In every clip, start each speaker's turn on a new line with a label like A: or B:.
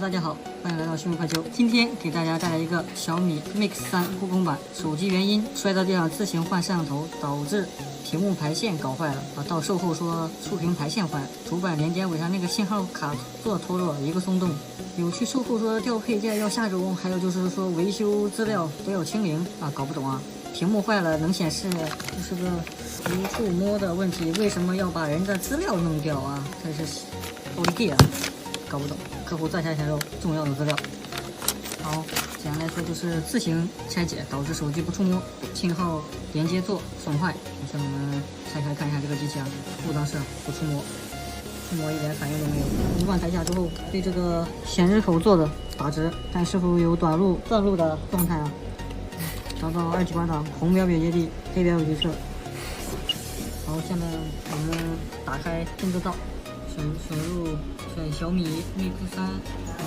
A: 大家好，欢迎来到新闻快球。今天给大家带来一个小米 Mix 3护工版，手机原因摔到地上自行换摄像头，导致屏幕排线搞坏了到售后说触屏排线坏了，主板连接尾上那个信号卡座脱落，一个松动。有去售后说调配件要下周，还有就是说维修资料都要清零搞不懂啊。屏幕坏了能显示，这是个无触摸的问题，为什么要把人的资料弄掉啊？这是奥利给啊！搞不懂，客户暂下显露重要的资料。好，简单来说就是自行拆解导致手机不触摸，信号连接座损坏。现在我们拆开看一下这个机器啊，故障是不触摸，触摸一点反应都没有。主板抬下之后，对这个显示口做的打直，看是否有短路断路的状态啊。找到2级关档，红标表接地，黑标有局色。好，下面我们打开定制灶，选小米 Mix 3，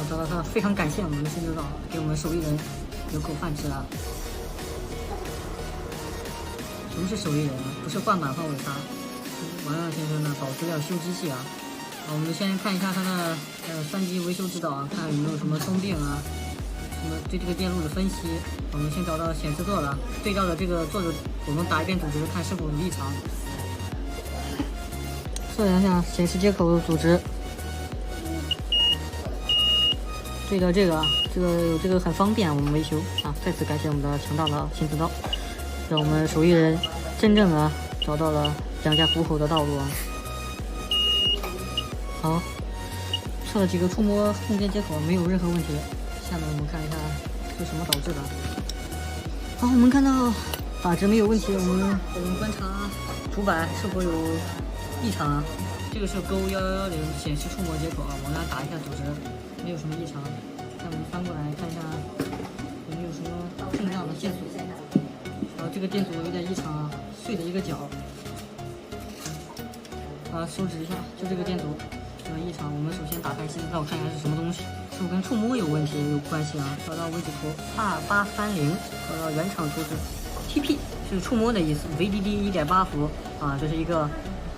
A: 找到它，非常感谢我们的定制灶，给我们手艺人有口饭吃啊。什么是手艺人啊？不是换板换尾擦，王亮先生的保资料修机器啊。我们先看一下它的3级维修指导啊，看有没有什么通病啊。我们对这个电路的分析，我们先找到显示座了，对照着这个座子，我们打一遍组织，看是否有异常。测量一下显示接口的组织，对照这个有这个很方便我们维修啊。再次感谢我们的强大的新制造，让我们手艺人真正的找到了良家糊口的道路啊。好，测了几个触摸供电接口，没有任何问题。下面我们看一下是什么导致的。好，我们看到打直没有问题，我们观察主板是否有异常啊。这个是Go 1110显示触摸接口啊，往上打一下组织，没有什么异常。那我们翻过来看一下有没有什么碰撞的线索。然后这个电阻有点异常啊，碎了一个角。手指一下，就这个电阻有异常。我们首先打开新制造看一下是什么东西。是否跟触摸有问题有关系啊？找到微主图 R830，找到原厂图纸 TP 是触摸的意思 ，VDD 1.8伏啊，这是一个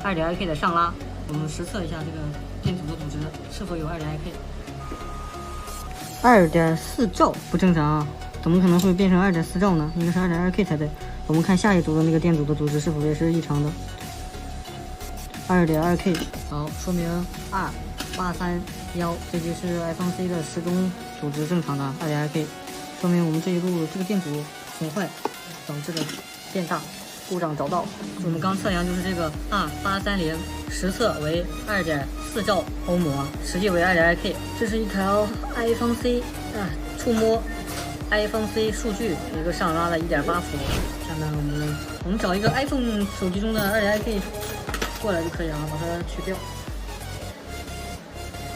A: 2.2K 的上拉。我们实测一下这个电阻的组织是否有2.2K。2.4兆不正常啊，怎么可能会变成2.4兆呢？应该是2.2K 才对。我们看下一组的那个电阻的组织是否也是异常的？2.2K， 好，说明R831，这就是iPhone C 的时钟组织正常的2.2K， 说明我们这一路这个电阻损坏导致的变大故障找到。我们刚测量就是这个 R830，实测为2.4兆欧摩，实际为2.2K。这是一条 iPhone C 触摸 iPhone C 数据一个上拉的1.8伏。下面我们找一个 iPhone 手机中的2.2K 过来就可以了，把它取掉。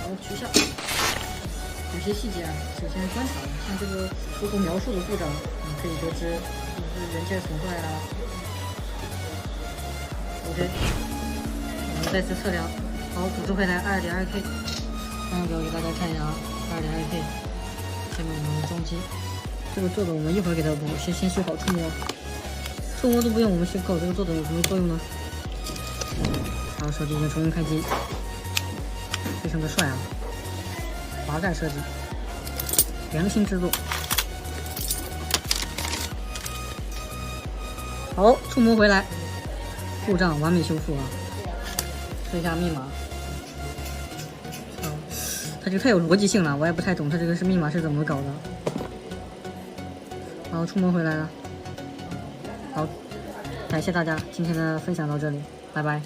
A: 好，取下。有些细节啊，首先观察，像这个出口描述的故障，可以得知是元件损坏啊。OK， 我们再次测量。好，组织回来2.2K。刚刚给大家看一下啊，2.2K。下面我们装机，这个座子我们一会儿给它补，先修好触摸。触摸都不用我们修好，这个座子有什么作用呢？然后手机已经重新开机，非常的帅啊！滑盖设计，良心制作。好，触摸回来，故障完美修复啊！测一下密码。它这个太有逻辑性了，我也不太懂它这个密码是怎么搞的。好，触摸回来了。好，感谢大家今天的分享到这里，拜拜。